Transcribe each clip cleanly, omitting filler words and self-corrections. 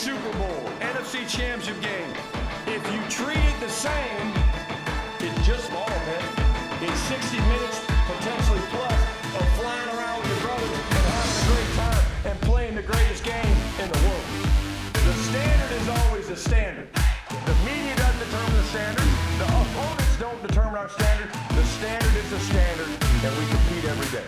Super Bowl, NFC Championship game. If you treat it the same, it's just ball, man. It's 60 minutes, potentially plus, of flying around with your brothers and having a great time and playing the greatest game in the world. The standard is always the standard. The media doesn't determine the standard. The opponents don't determine our standard. The standard is the standard, and we compete every day.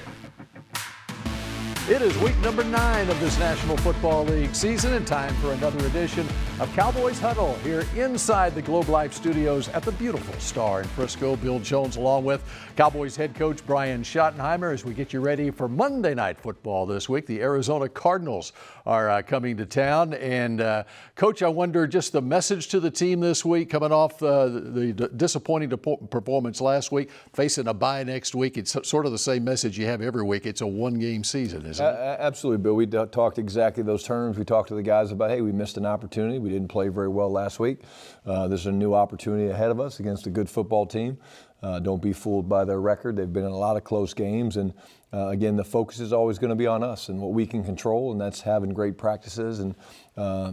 It is week number 9 of this National Football League season, and time for another edition of Cowboys Huddle here inside the Globe Life Studios at the beautiful Star in Frisco. Bill Jones along with Cowboys head coach Brian Schottenheimer as we get you ready for Monday Night Football this week. The Arizona Cardinals are coming to town. And, Coach, I wonder just the message to the team this week coming off the disappointing performance last week, facing a bye next week. It's sort of the same message you have every week. It's a one-game season, isn't it? Absolutely, Bill. We talked exactly those terms. We talked to the guys about, hey, we missed an opportunity. We didn't play very well last week. There's a new opportunity ahead of us against a good football team. Don't be fooled by their record. They've been in a lot of close games. And, again, the focus is always going to be on us and what we can control, and that's having great practices and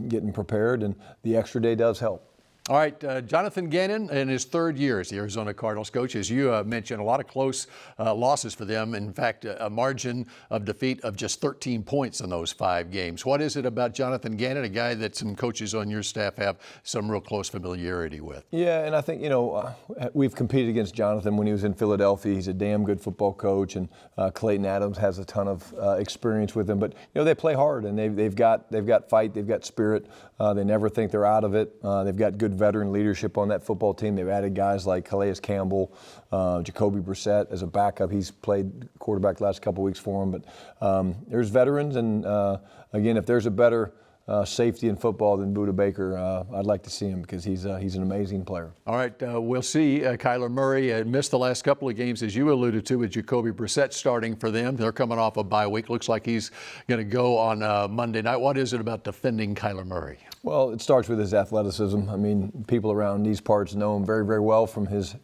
getting prepared. And the extra day does help. All right, Jonathan Gannon in his third year as the Arizona Cardinals coach, as you mentioned, a lot of close losses for them. In fact, a margin of defeat of just 13 points in those 5 games. What is it about Jonathan Gannon, a guy that some coaches on your staff have some real close familiarity with? Yeah, and I think, we've competed against Jonathan when he was in Philadelphia. He's a damn good football coach, and Clayton Adams has a ton of experience with him. But, they play hard, and they've got fight, they've got spirit. They never think they're out of it. They've got good veteran leadership on that football team. They've added guys like Calais Campbell, Jacoby Brissett as a backup. He's played quarterback the last couple weeks for him. But there's veterans, and again, if there's a better safety in football than Budda Baker, I'd like to see him because he's an amazing player. All right, we'll see. Kyler Murray missed the last couple of games, as you alluded to, with Jacoby Brissett starting for them. They're coming off a bye week. Looks like he's going to go on Monday night. What is it about defending Kyler Murray? Well, it starts with his athleticism. I mean, people around these parts know him very, very well from his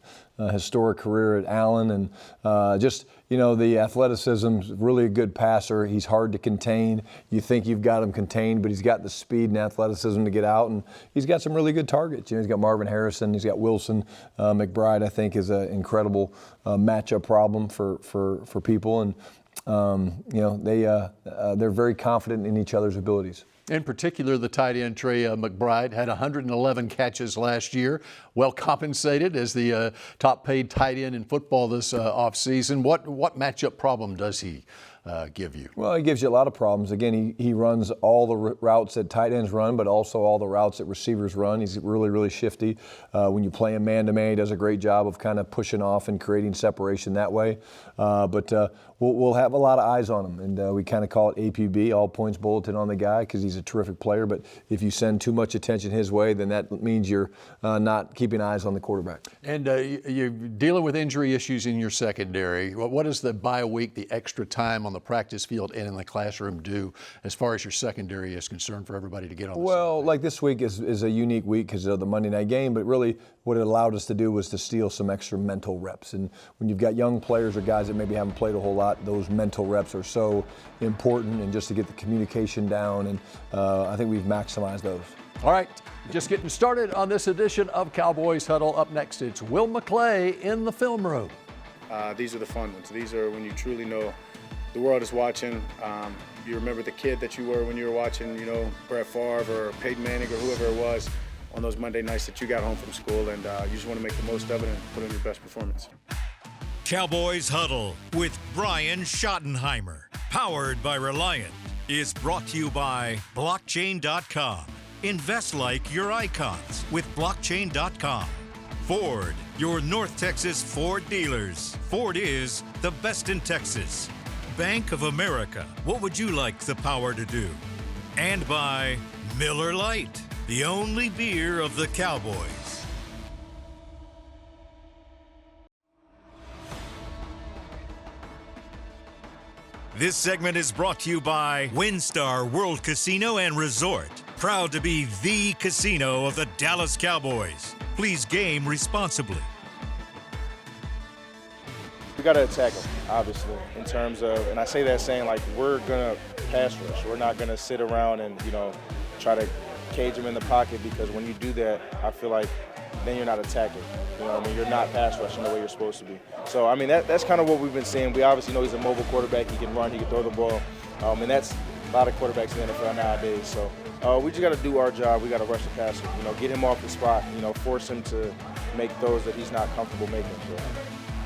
historic career at Allen, and the athleticism, really a good passer. He's hard to contain. You think you've got him contained, but he's got the speed and athleticism to get out, and he's got some really good targets. He's got Marvin Harrison, he's got Wilson. McBride, I think, is an incredible matchup problem for people, and they're very confident in each other's abilities. In particular, the tight end Trey McBride had 111 catches last year, well compensated as the top-paid tight end in football this offseason. What matchup problem does he give you? Well, he gives you a lot of problems. Again, he runs all the routes that tight ends run, but also all the routes that receivers run. He's really, really shifty. When you play him man-to-man, he does a great job of kind of pushing off and creating separation that way. But we'll have a lot of eyes on him, and we kind of call it APB, all points bulletin on the guy, because he's a terrific player. But if you send too much attention his way, then that means you're not keeping eyes on the quarterback. And you're dealing with injury issues in your secondary. What does the bye week, the extra time on the practice field and in the classroom do as far as your secondary is concerned for everybody to get on the Well, same like this week is a unique week because of the Monday night game, but really what it allowed us to do was to steal some extra mental reps. And when you've got young players or guys that maybe haven't played a whole lot, those mental reps are so important, and just to get the communication down, and I think we've maximized those. All right, just getting started on this edition of Cowboys Huddle. Up next, it's Will McClay in the film room. These are the fun ones. These are when you truly know the world is watching. You remember the kid that you were when you were watching, Brett Favre or Peyton Manning or whoever it was on those Monday nights that you got home from school, and you just want to make the most of it and put in your best performance. Cowboys Huddle with Brian Schottenheimer, powered by Reliant, is brought to you by Blockchain.com. Invest like your icons with Blockchain.com. Ford, your North Texas Ford dealers. Ford is the best in Texas. Bank of America, what would you like the power to do? And by Miller Lite, the only beer of the Cowboys. This segment is brought to you by WinStar World Casino and Resort. Proud to be the casino of the Dallas Cowboys. Please game responsibly. We got to attack them, obviously, in terms of, and I say that saying like we're going to pass rush. We're not going to sit around and, try to cage him in the pocket, because when you do that, I feel like then you're not attacking. You know what I mean? You're not pass rushing the way you're supposed to be. So, I mean, that's kind of what we've been seeing. We obviously know he's a mobile quarterback. He can run, he can throw the ball. And that's a lot of quarterbacks in the NFL nowadays. So we just got to do our job. We got to rush the passer, you know, get him off the spot, you know, force him to make throws that he's not comfortable making. So.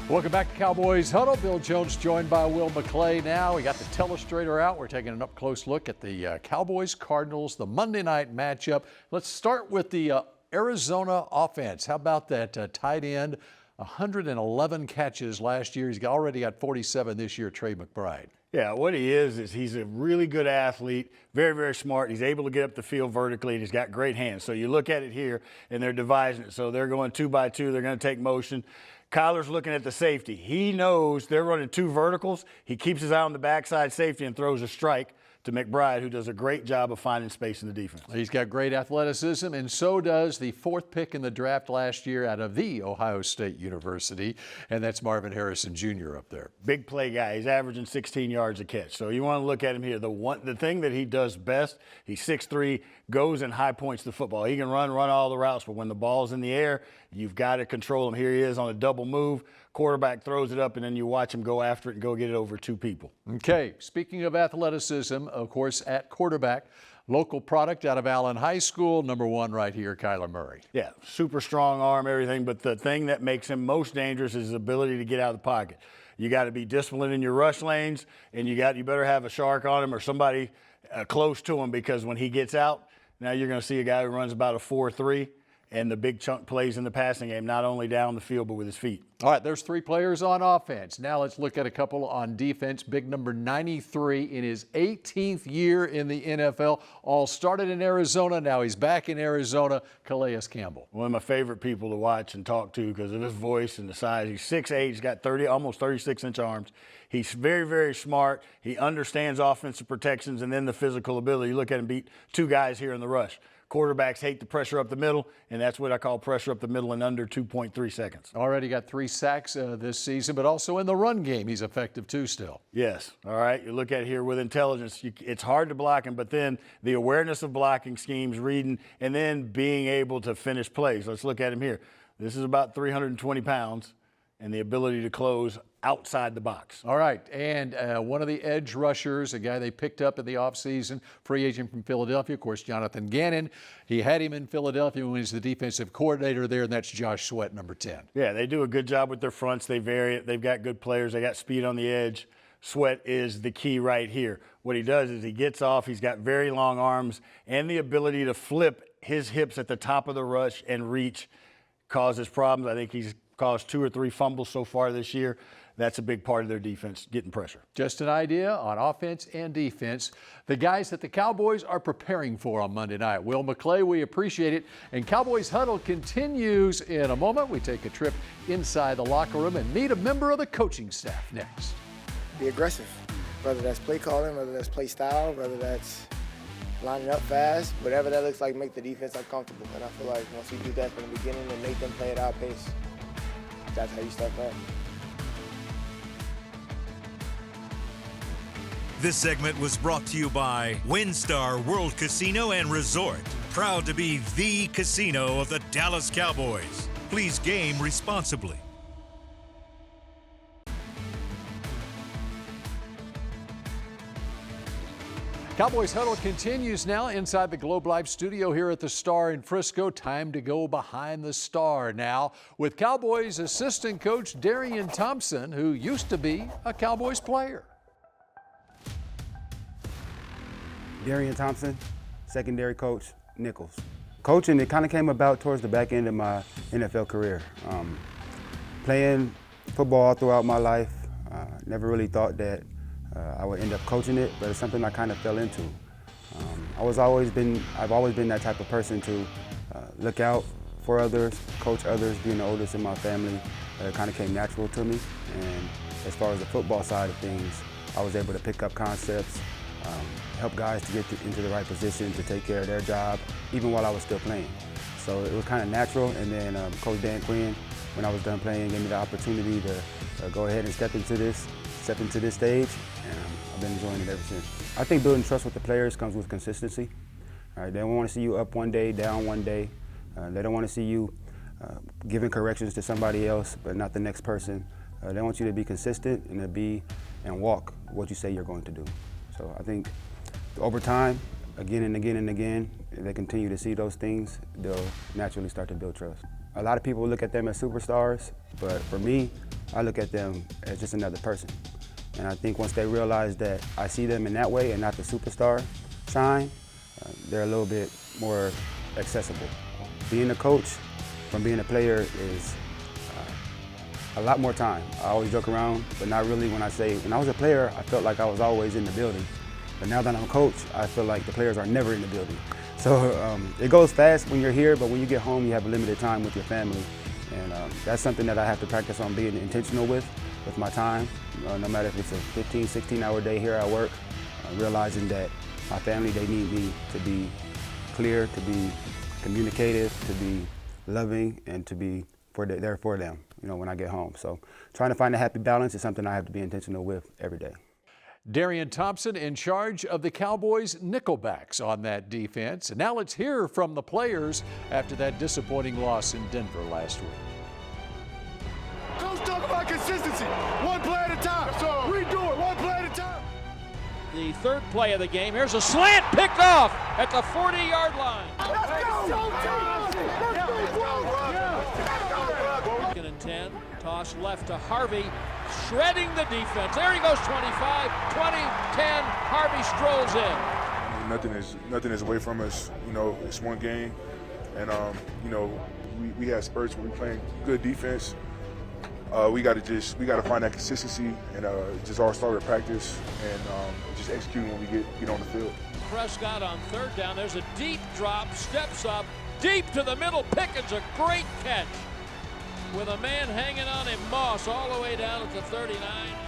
Welcome back to Cowboys Huddle. Bill Jones joined by Will McClay now. We got the telestrator out. We're taking an up-close look at the Cowboys Cardinals, the Monday night matchup. Let's start with the Arizona offense. How about that tight end? 111 catches last year. He's already got 47 this year, Trey McBride. Yeah, what he is he's a really good athlete, very, very smart. He's able to get up the field vertically, and he's got great hands. So you look at it here, and they're devising it. So they're going 2 by 2. They're going to take motion. Kyler's looking at the safety. He knows they're running 2 verticals. He keeps his eye on the backside safety and throws a strike to McBride, who does a great job of finding space in the defense. He's got great athleticism, and so does the 4th pick in the draft last year out of the Ohio State University, and that's Marvin Harrison Jr. up there. Big play guy. He's averaging 16 yards a catch. So you want to look at him here. The thing that he does best, he's 6'3", goes and high points the football. He can run all the routes, but when the ball's in the air, you've got to control him. Here he is on a double move. Quarterback throws it up, and then you watch him go after it and go get it over 2 people. Okay, speaking of athleticism, of course, at quarterback, local product out of Allen High School, number 1 right here, Kyler Murray. Yeah, super strong arm, everything, but the thing that makes him most dangerous is his ability to get out of the pocket. You got to be disciplined in your rush lanes, and you better have a shark on him or somebody close to him, because when he gets out, now you're going to see a guy who runs about a 4.3, and the big chunk plays in the passing game, not only down the field but with his feet. All right, there's 3 players on offense. Now let's look at a couple on defense. Big number 93 in his 18th year in the NFL. All started in Arizona. Now he's back in Arizona. Calais Campbell. One of my favorite people to watch and talk to because of his voice and the size. He's 6'8", he's got almost 36-inch arms. He's very, very smart. He understands offensive protections and then the physical ability. You look at him beat 2 guys here in the rush. Quarterbacks hate the pressure up the middle, and that's what I call pressure up the middle in under 2.3 seconds. Already got 3 sacks this season, but also in the run game, he's effective too still. Yes. All right. You look at here with intelligence, it's hard to block him, but then the awareness of blocking schemes, reading, and then being able to finish plays. Let's look at him here. This is about 320 pounds, and the ability to close outside the box. All right, and one of the edge rushers, a guy they picked up in the offseason, free agent from Philadelphia, of course, Jonathan Gannon. He had him in Philadelphia when he's the defensive coordinator there, and that's Josh Sweat, number 10. Yeah, they do a good job with their fronts. They vary it. They've got good players. They got speed on the edge. Sweat is the key right here. What he does is he gets off. He's got very long arms and the ability to flip his hips at the top of the rush and reach causes problems. I think he's caused 2 or 3 fumbles so far this year. That's a big part of their defense, getting pressure. Just an idea on offense and defense. The guys that the Cowboys are preparing for on Monday night. Will McClay, we appreciate it. And Cowboys Huddle continues in a moment. We take a trip inside the locker room and meet a member of the coaching staff next. Be aggressive, whether that's play calling, whether that's play style, whether that's lining up fast, whatever that looks like, make the defense uncomfortable. And I feel like once we do that from the beginning and make them play at our pace, that's how you start playing. This segment was brought to you by WinStar World Casino and Resort. Proud to be the casino of the Dallas Cowboys. Please game responsibly. Cowboys Huddle continues now inside the Globe Life studio here at the Star in Frisco. Time to go behind the Star now with Cowboys assistant coach Darian Thompson, who used to be a Cowboys player. Darian Thompson, secondary coach, Nichols. Coaching, it kind of came about towards the back end of my NFL career. Playing football throughout my life, never really thought that I would end up coaching it, but it's something I kind of fell into. I've always been that type of person to look out for others, coach others, being the oldest in my family. It kind of came natural to me. And as far as the football side of things, I was able to pick up concepts, help guys to get into the right position to take care of their job, even while I was still playing. So it was kind of natural, and then Coach Dan Quinn, when I was done playing, gave me the opportunity to go ahead and step into this stage, and I've been enjoying it ever since. I think building trust with the players comes with consistency. All right? They don't want to see you up one day, down one day. They don't want to see you giving corrections to somebody else, but not the next person. They want you to be consistent and to be and walk what you say you're going to do. So I think over time, again and again and again, if they continue to see those things, they'll naturally start to build trust. A lot of people look at them as superstars, but for me, I look at them as just another person. And I think once they realize that I see them in that way and not the superstar shine, they're a little bit more accessible. Being a coach from being a player is a lot more time. I always joke around, but not really when I was a player, I felt like I was always in the building. But now that I'm a coach, I feel like the players are never in the building. So it goes fast when you're here, but when you get home, you have limited time with your family. And that's something that I have to practice on being intentional with my time. No matter if it's a 15, 16-hour day here at work, realizing that my family, they need me to be clear, to be communicative, to be loving, and to be there for them, when I get home. So trying to find a happy balance is something I have to be intentional with every day. Darian Thompson in charge of the Cowboys nickelbacks on that defense. And now let's hear from the players after that disappointing loss in Denver last week. Coach, talk about consistency. One play at a time. Redo it, one play at a time. The third play of the game. Here's a slant picked off at the 40-yard line. Let's go! Second and 10. Toss left to Harvey. Shredding the defense. There he goes, 25, 20, 10. Harvey strolls in. Nothing is away from us. It's one game, and we have spurts where we're playing good defense. We got to find that consistency and just all start at practice and just executing when we get on the field. Prescott on third down. There's a deep drop. Steps up deep to the middle. Pickens a great catch with a man hanging on him. Moss all the way down at the 39.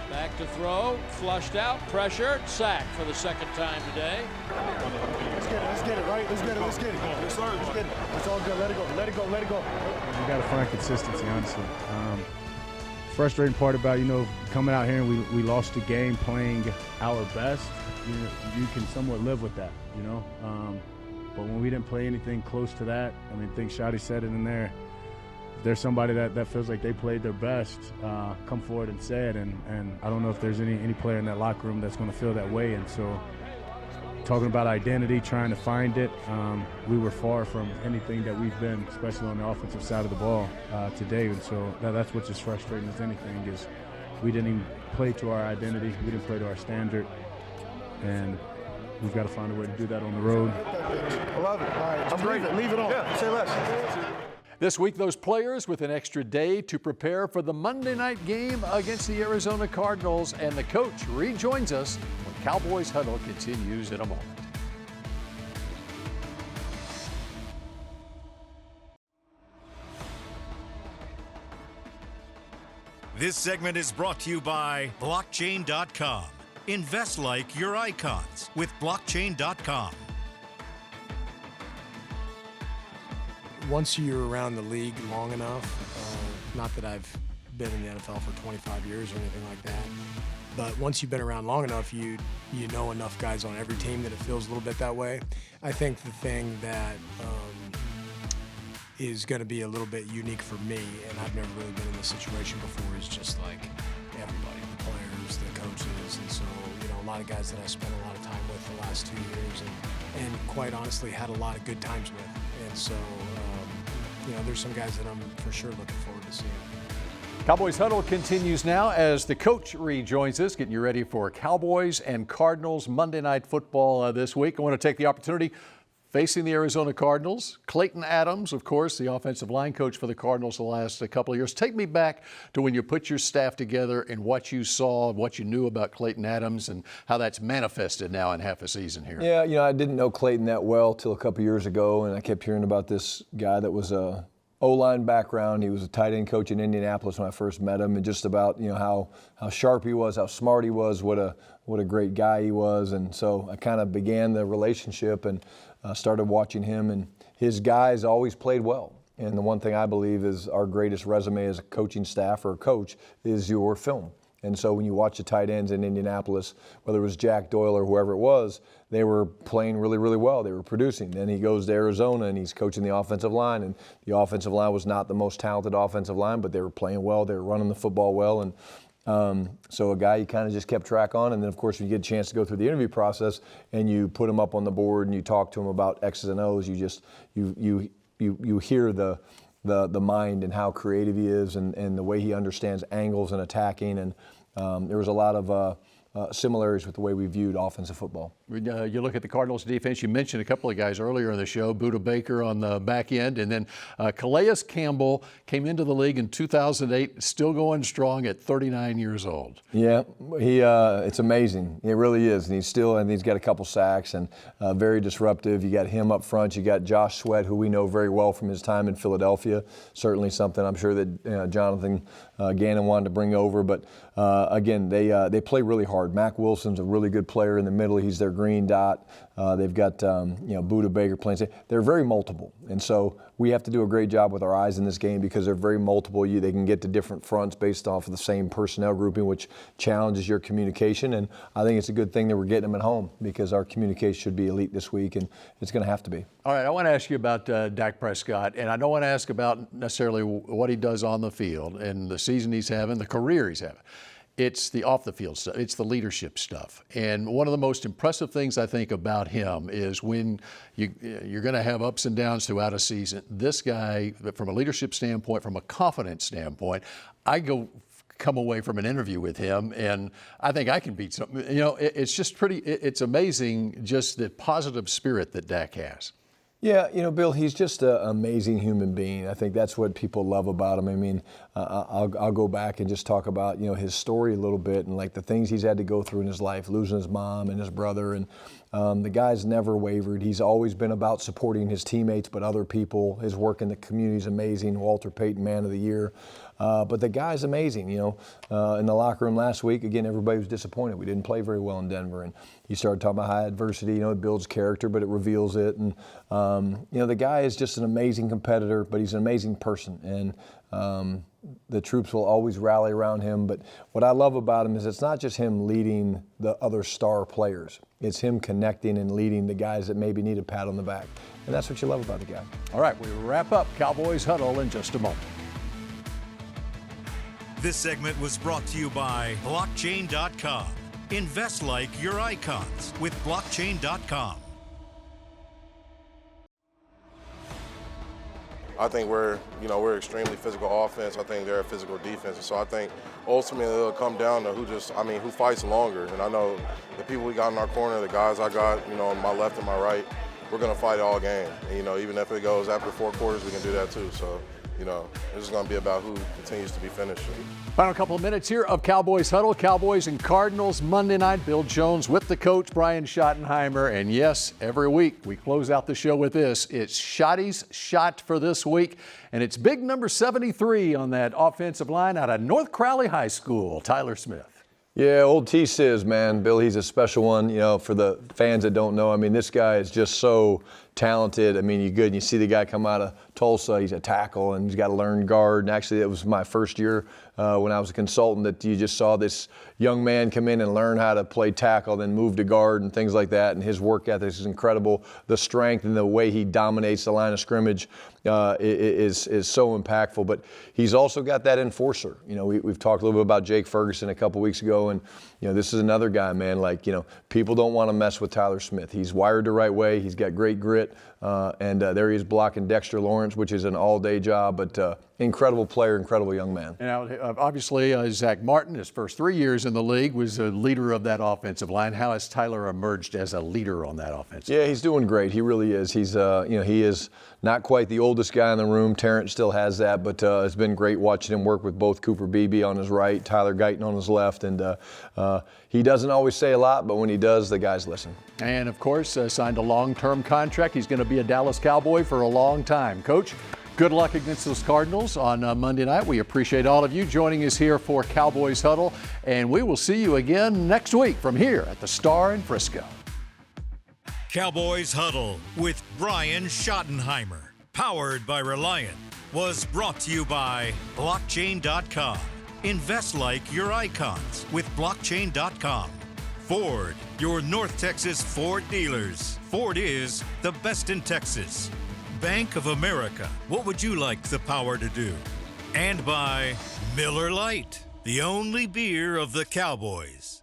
Back to throw. Flushed out. Pressured. Sacked for the second time today. Let's get it, right? Let's get it. Yes, sir. Let's get it. It's all good. Let it go. We got to find consistency, honestly. Frustrating part about, coming out here and we lost the game playing our best, you can somewhat live with that, But when we didn't play anything close to that, I think Shotty said it in there, if there's somebody that feels like they played their best, come forward and say it. And I don't know if there's any player in that locker room that's going to feel that way. And so talking about identity, trying to find it, we were far from anything that we've been, especially on the offensive side of the ball today. And so that's what's as frustrating as anything is we didn't even play to our identity. We didn't play to our standard. And we've got to find a way to do that on the road. I love it. All right, I'm great. Leave it on. Yeah, say less. This week, those players with an extra day to prepare for the Monday night game against the Arizona Cardinals, and the coach rejoins us when Cowboys Huddle continues in a moment. This segment is brought to you by blockchain.com. Invest like your icons with blockchain.com. Once you're around the league long enough, not that I've been in the NFL for 25 years or anything like that, but once you've been around long enough, you know enough guys on every team that it feels a little bit that way. I think the thing that is going to be a little bit unique for me, and I've never really been in this situation before, is just like everybody, the players, the coaches, and so, a lot of guys that I spent a lot of time with the last 2 years and quite honestly had a lot of good times with. And so, there's some guys that I'm for sure looking forward to seeing. Cowboys Huddle continues now as the coach rejoins us, getting you ready for Cowboys and Cardinals Monday Night Football this week. I want to take the opportunity facing the Arizona Cardinals. Clayton Adams, of course, the offensive line coach for the Cardinals the last couple of years. Take me back to when you put your staff together and what you saw, what you knew about Clayton Adams and how that's manifested now in half a season here. Yeah, I didn't know Clayton that well till a couple years ago, and I kept hearing about this guy that was a O-line background. He was a tight end coach in Indianapolis when I first met him, and just about how sharp he was, how smart he was, what a great guy he was. And so I kind of began the relationship and started watching him, and his guys always played well. And the one thing I believe is our greatest resume as a coaching staff or a coach is your film. And so when you watch the tight ends in Indianapolis, whether it was Jack Doyle or whoever it was, they were playing really, really well. They were producing. Then he goes to Arizona and he's coaching the offensive line, and the offensive line was not the most talented offensive line, but they were playing well. They were running the football well, and so a guy you kind of just kept track on. And then, of course, when you get a chance to go through the interview process and you put him up on the board and you talk to him about X's and O's, you hear the mind and how creative he is and the way he understands angles and attacking. And there was a lot of similarities with the way we viewed offensive football. You look at the Cardinals defense, you mentioned a couple of guys earlier in the show, Buda Baker on the back end, and then Calais Campbell came into the league in 2008, still going strong at 39 years old. Yeah, it's amazing. It really is. And he's got a couple sacks and very disruptive. You got him up front. You got Josh Sweat, who we know very well from his time in Philadelphia. Certainly something I'm sure that Jonathan Gannon wanted to bring over. But again, they play really hard. Mac Wilson's a really good player in the middle. He's their green dot. They've got Buda Baker playing. They're very multiple, and so we have to do a great job with our eyes in this game because they're very multiple. They can get to different fronts based off of the same personnel grouping, which challenges your communication. And I think it's a good thing that we're getting them at home because our communication should be elite this week, and it's going to have to be. All right, I want to ask you about Dak Prescott, and I don't want to ask about necessarily what he does on the field and the season he's having, the career he's having. It's the off-the-field stuff. It's the leadership stuff. And one of the most impressive things I think about him is when you're going to have ups and downs throughout a season. This guy, from a leadership standpoint, from a confidence standpoint, come away from an interview with him, and I think I can beat something. It's just it's amazing just the positive spirit that Dak has. Yeah, Bill, he's just an amazing human being. I think that's what people love about him. I mean, I'll go back and just talk about, his story a little bit and like the things he's had to go through in his life, losing his mom and his brother. And the guy's never wavered. He's always been about supporting his teammates, but other people. His work in the community is amazing. Walter Payton, Man of the Year. But the guy's amazing, in the locker room last week, again, everybody was disappointed. We didn't play very well in Denver. And he started talking about high adversity, it builds character, but it reveals it. And, the guy is just an amazing competitor, but he's an amazing person. And the troops will always rally around him. But what I love about him is it's not just him leading the other star players. It's him connecting and leading the guys that maybe need a pat on the back. And that's what you love about the guy. All right, we wrap up Cowboys Huddle in just a moment. This segment was brought to you by Blockchain.com. Invest like your icons with Blockchain.com. I think we're extremely physical offense. I think they're a physical defense. And so I think ultimately it'll come down to who fights longer. And I know the people we got in our corner, the guys I got, on my left and my right, we're going to fight all game. And, even if it goes after 4 quarters, we can do that too. So, this is going to be about who continues to be finished. Final couple of minutes here of Cowboys Huddle. Cowboys and Cardinals Monday night. Bill Jones with the coach, Brian Schottenheimer. And yes, every week we close out the show with this. It's Schotty's shot for this week. And it's big number 73 on that offensive line out of North Crowley High School, Tyler Smith. Yeah, old T-Sizz, man. Bill, he's a special one, for the fans that don't know. I mean, this guy is just so talented. I mean, you see the guy come out of Tulsa. He's a tackle, and he's got to learn guard. And actually, it was my first year when I was a consultant that you just saw this young man come in and learn how to play tackle, then move to guard and things like that. And his work ethic is incredible. The strength and the way he dominates the line of scrimmage is so impactful. But he's also got that enforcer. We've talked a little bit about Jake Ferguson a couple weeks ago, and this is another guy, man. People don't want to mess with Tyler Smith. He's wired the right way. He's got great grit, and there he is blocking Dexter Lawrence, which is an all-day job. But incredible player, incredible young man. Now, obviously, Zach Martin, his first 3 years in the league, was a leader of that offensive line. How has Tyler emerged as a leader on that offense? Yeah, he's doing great. He really is. He's, he is not quite the oldest guy in the room. Terrence still has that, but it's been great watching him work with both Cooper Beebe on his right, Tyler Guyton on his left, and he doesn't always say a lot, but when he does, the guys listen. And, of course, signed a long-term contract. He's going to be a Dallas Cowboy for a long time. Coach, good luck against those Cardinals on Monday night. We appreciate all of you joining us here for Cowboys Huddle, and we will see you again next week from here at the Star in Frisco. Cowboys Huddle with Brian Schottenheimer, powered by Reliant, was brought to you by Blockchain.com. Invest like your icons with blockchain.com. Ford, your North Texas Ford dealers. Ford is the best in Texas. Bank of America, what would you like the power to do? And by Miller Lite, the only beer of the Cowboys.